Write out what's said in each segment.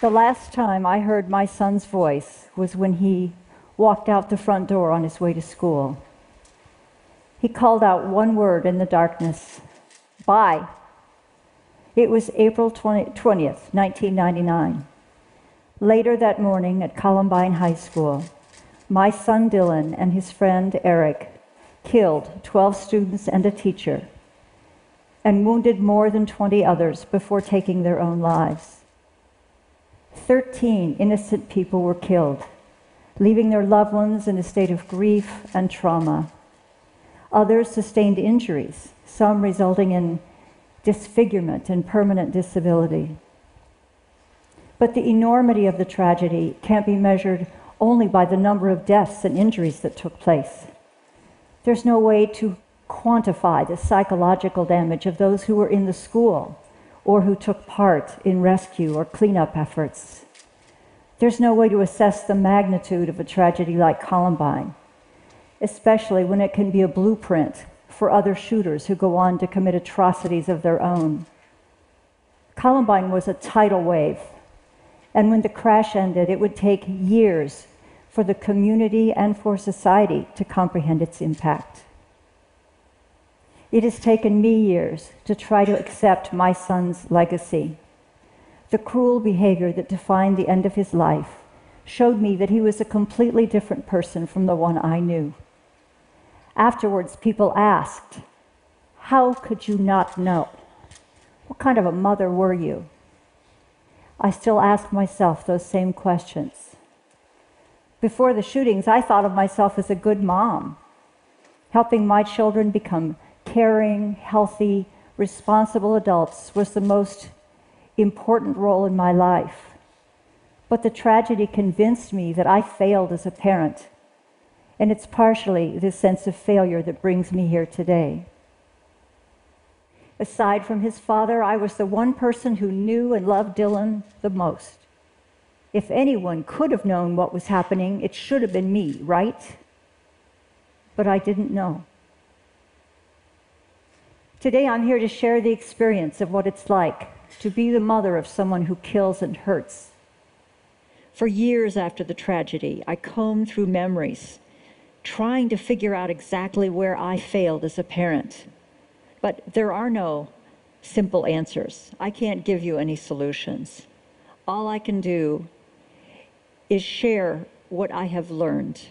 The last time I heard my son's voice was when he walked out the front door on his way to school. He called out one word in the darkness, "Bye." It was April 20th, 1999. Later that morning at Columbine High School, my son Dylan and his friend Eric killed 12 students and a teacher and wounded more than 20 others before taking their own lives. 13 innocent people were killed, leaving their loved ones in a state of grief and trauma. Others sustained injuries, some resulting in disfigurement and permanent disability. But the enormity of the tragedy can't be measured only by the number of deaths and injuries that took place. There's no way to quantify the psychological damage of those who were in the school or who took part in rescue or cleanup efforts. There's no way to assess the magnitude of a tragedy like Columbine, especially when it can be a blueprint for other shooters who go on to commit atrocities of their own. Columbine was a tidal wave, and when the crash ended, it would take years for the community and for society to comprehend its impact. It has taken me years to try to accept my son's legacy. The cruel behavior that defined the end of his life showed me that he was a completely different person from the one I knew. Afterwards, people asked, "How could you not know? What kind of a mother were you?" I still ask myself those same questions. Before the shootings, I thought of myself as a good mom, helping my children become caring, healthy, responsible adults was the most important role in my life. But the tragedy convinced me that I failed as a parent, and it's partially this sense of failure that brings me here today. Aside from his father, I was the one person who knew and loved Dylan the most. If anyone could have known what was happening, it should have been me, right? But I didn't know. Today I'm here to share the experience of what it's like to be the mother of someone who kills and hurts. For years after the tragedy, I combed through memories, trying to figure out exactly where I failed as a parent. But there are no simple answers. I can't give you any solutions. All I can do is share what I have learned.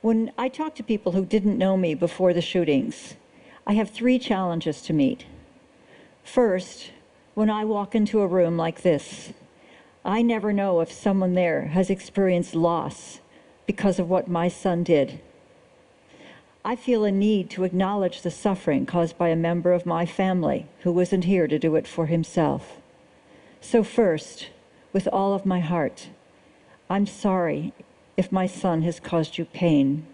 When I talk to people who didn't know me before the shootings, I have 3 challenges to meet. First, when I walk into a room like this, I never know if someone there has experienced loss because of what my son did. I feel a need to acknowledge the suffering caused by a member of my family who wasn't here to do it for himself. So first, with all of my heart, I'm sorry if my son has caused you pain.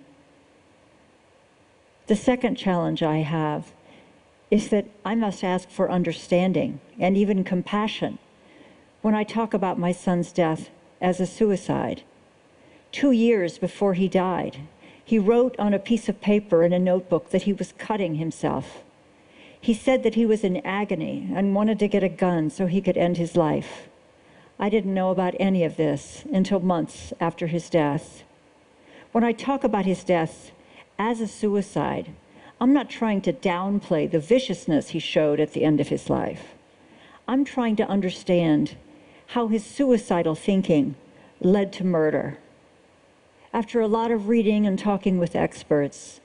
The second challenge I have is that I must ask for understanding and even compassion when I talk about my son's death as a suicide. 2 years before he died, he wrote on a piece of paper in a notebook that he was cutting himself. He said that he was in agony and wanted to get a gun so he could end his life. I didn't know about any of this until months after his death. When I talk about his death as a suicide, I'm not trying to downplay the viciousness he showed at the end of his life. I'm trying to understand how his suicidal thinking led to murder. After a lot of reading and talking with experts,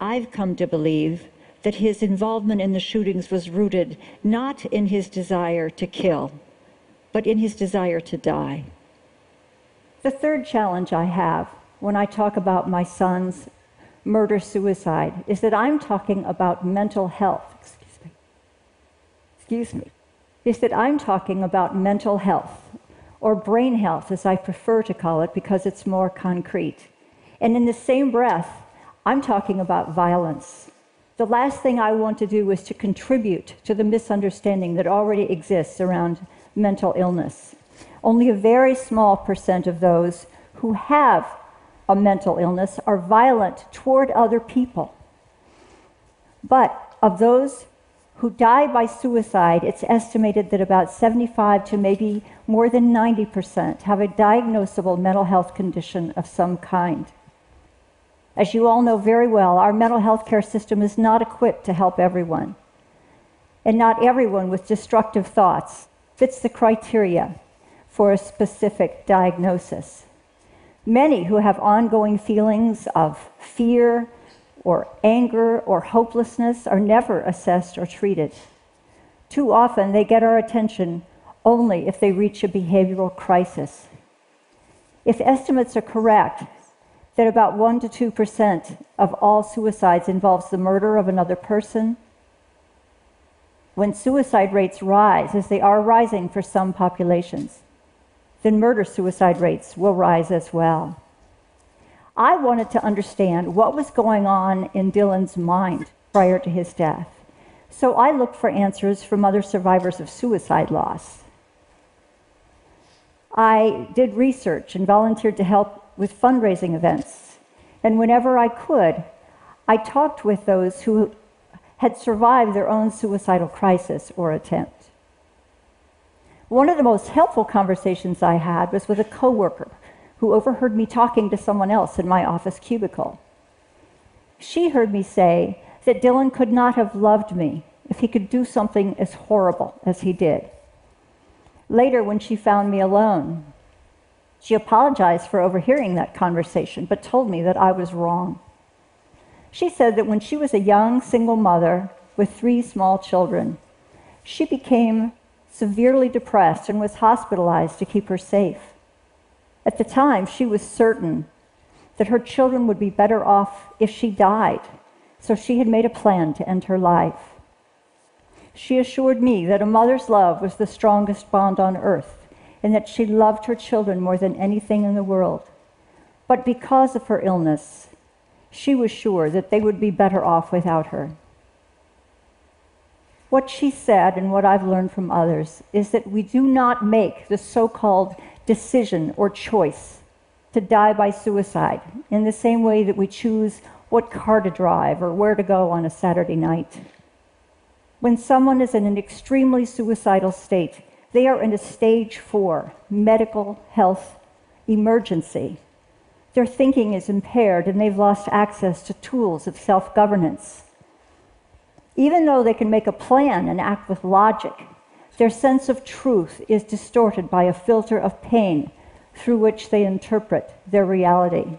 I've come to believe that his involvement in the shootings was rooted not in his desire to kill, but in his desire to die. The third challenge I have when I talk about my son's murder-suicide is that I'm talking about mental health. Is that I'm talking about mental health, or brain health as I prefer to call it because it's more concrete. And in the same breath, I'm talking about violence. The last thing I want to do is to contribute to the misunderstanding that already exists around mental illness. Only a very small percent of those who have a mental illness are violent toward other people. But of those who die by suicide, it's estimated that about 75 to maybe more than 90% have a diagnosable mental health condition of some kind. As you all know very well, our mental health care system is not equipped to help everyone. And not everyone with destructive thoughts fits the criteria for a specific diagnosis. Many who have ongoing feelings of fear or anger or hopelessness are never assessed or treated. Too often, they get our attention only if they reach a behavioral crisis. If estimates are correct, that about 1 to 2% of all suicides involves the murder of another person, when suicide rates rise, as they are rising for some populations, then murder-suicide rates will rise as well. I wanted to understand what was going on in Dylan's mind prior to his death, so I looked for answers from other survivors of suicide loss. I did research and volunteered to help with fundraising events, and whenever I could, I talked with those who had survived their own suicidal crisis or attempt. One of the most helpful conversations I had was with a coworker who overheard me talking to someone else in my office cubicle. She heard me say that Dylan could not have loved me if he could do something as horrible as he did. Later, when she found me alone, she apologized for overhearing that conversation, but told me that I was wrong. She said that when she was a young single mother with 3 small children, she became severely depressed and was hospitalized to keep her safe. At the time, she was certain that her children would be better off if she died, so she had made a plan to end her life. She assured me that a mother's love was the strongest bond on earth, and that she loved her children more than anything in the world. But because of her illness, she was sure that they would be better off without her. What she said, and what I've learned from others, is that we do not make the so-called decision or choice to die by suicide in the same way that we choose what car to drive or where to go on a Saturday night. When someone is in an extremely suicidal state, they are in a stage 4 medical health emergency. Their thinking is impaired and they've lost access to tools of self-governance. Even though they can make a plan and act with logic, their sense of truth is distorted by a filter of pain through which they interpret their reality.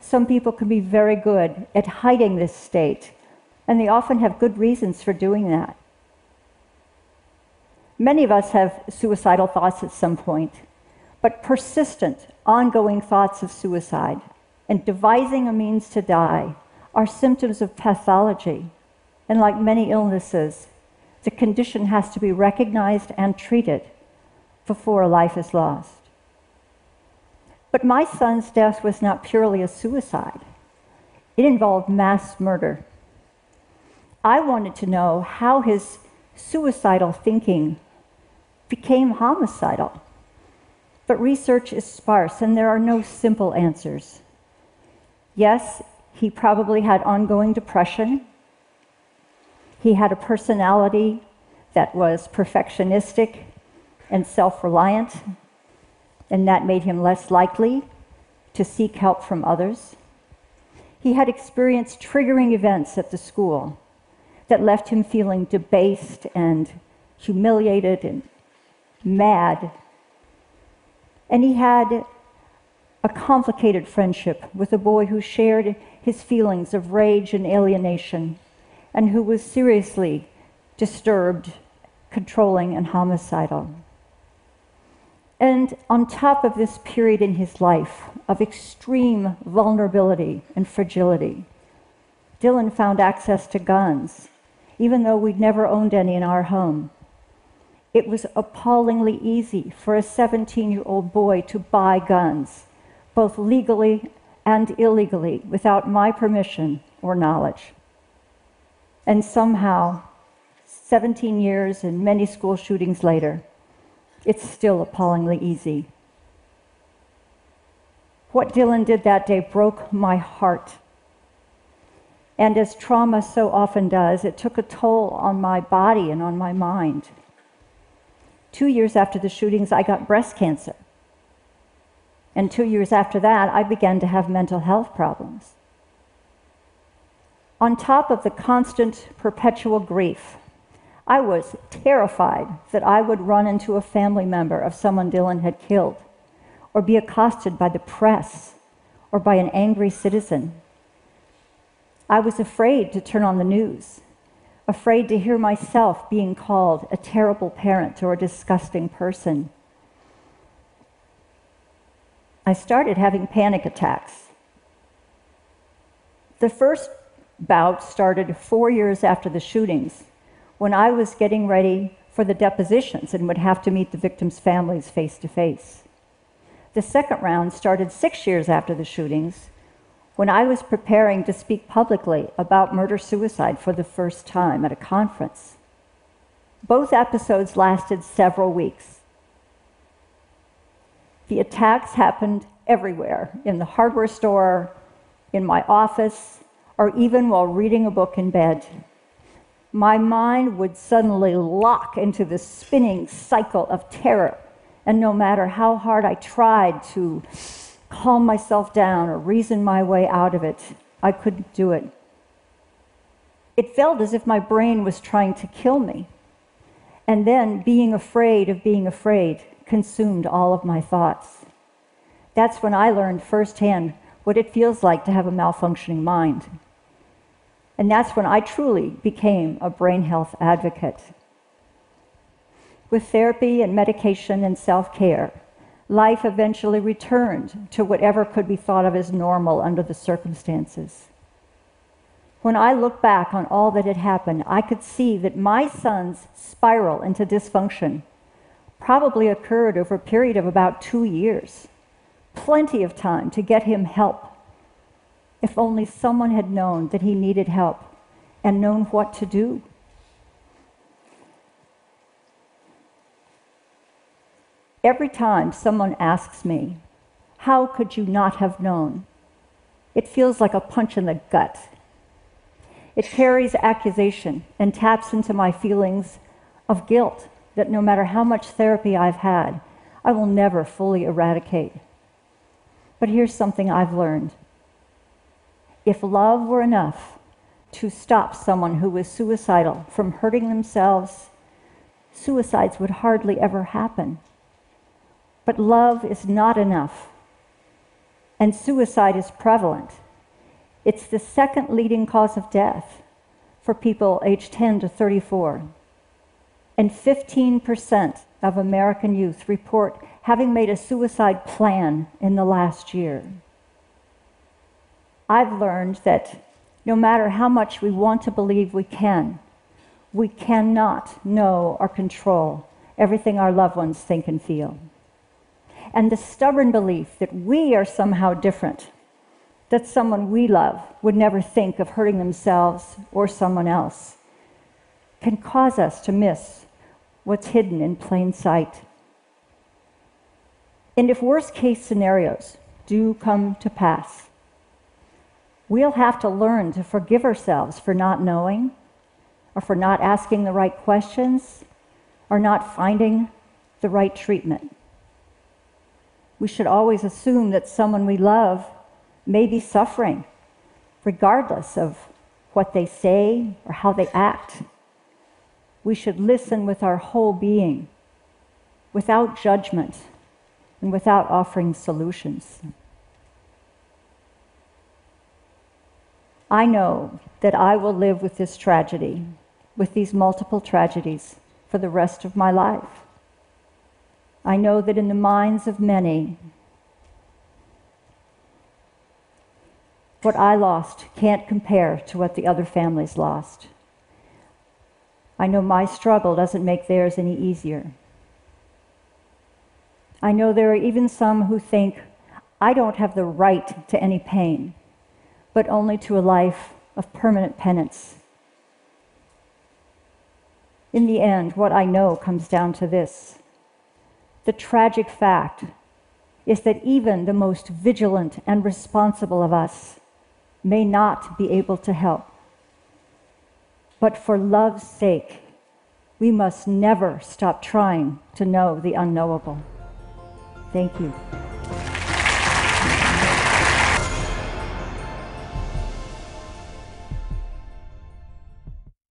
Some people can be very good at hiding this state, and they often have good reasons for doing that. Many of us have suicidal thoughts at some point, but persistent, ongoing thoughts of suicide and devising a means to die are symptoms of pathology. And like many illnesses, the condition has to be recognized and treated before a life is lost. But my son's death was not purely a suicide. It involved mass murder. I wanted to know how his suicidal thinking became homicidal. But research is sparse, and there are no simple answers. Yes, he probably had ongoing depression. He had a personality that was perfectionistic and self-reliant, and that made him less likely to seek help from others. He had experienced triggering events at the school that left him feeling debased and humiliated and mad. And he had a complicated friendship with a boy who shared his feelings of rage and alienation, and who was seriously disturbed, controlling, and homicidal. And on top of this period in his life of extreme vulnerability and fragility, Dylan found access to guns, even though we'd never owned any in our home. It was appallingly easy for a 17-year-old boy to buy guns, both legally and illegally, without my permission or knowledge. And somehow, 17 years and many school shootings later, it's still appallingly easy. What Dylan did that day broke my heart. And as trauma so often does, it took a toll on my body and on my mind. 2 years after the shootings, I got breast cancer. And 2 years after that, I began to have mental health problems. On top of the constant, perpetual grief, I was terrified that I would run into a family member of someone Dylan had killed, or be accosted by the press, or by an angry citizen. I was afraid to turn on the news, afraid to hear myself being called a terrible parent or a disgusting person. I started having panic attacks. The first bout started 4 years after the shootings, when I was getting ready for the depositions and would have to meet the victims' families face to face. The second round started 6 years after the shootings, when I was preparing to speak publicly about murder-suicide for the first time at a conference. Both episodes lasted several weeks. The attacks happened everywhere, in the hardware store, in my office, or even while reading a book in bed. My mind would suddenly lock into this spinning cycle of terror, and no matter how hard I tried to calm myself down or reason my way out of it, I couldn't do it. It felt as if my brain was trying to kill me. And then being afraid of being afraid consumed all of my thoughts. That's when I learned firsthand what it feels like to have a malfunctioning mind. And that's when I truly became a brain health advocate. With therapy and medication and self-care, life eventually returned to whatever could be thought of as normal under the circumstances. When I look back on all that had happened, I could see that my son's spiral into dysfunction probably occurred over a period of about 2 years. Plenty of time to get him help. If only someone had known that he needed help and known what to do. Every time someone asks me, "How could you not have known?" it feels like a punch in the gut. It carries accusation and taps into my feelings of guilt that no matter how much therapy I've had, I will never fully eradicate. But here's something I've learned. If love were enough to stop someone who was suicidal from hurting themselves, suicides would hardly ever happen. But love is not enough, and suicide is prevalent. It's the second leading cause of death for people aged 10 to 34. And 15% of American youth report having made a suicide plan in the last year. I've learned that no matter how much we want to believe we cannot know or control everything our loved ones think and feel. And the stubborn belief that we are somehow different, that someone we love would never think of hurting themselves or someone else, can cause us to miss what's hidden in plain sight. And if worst-case scenarios do come to pass, we'll have to learn to forgive ourselves for not knowing, or for not asking the right questions, or not finding the right treatment. We should always assume that someone we love may be suffering, regardless of what they say or how they act. We should listen with our whole being, without judgment, and without offering solutions. I know that I will live with this tragedy, with these multiple tragedies, for the rest of my life. I know that in the minds of many, what I lost can't compare to what the other families lost. I know my struggle doesn't make theirs any easier. I know there are even some who think I don't have the right to any pain, but only to a life of permanent penance. In the end, what I know comes down to this. The tragic fact is that even the most vigilant and responsible of us may not be able to help. But for love's sake, we must never stop trying to know the unknowable. Thank you.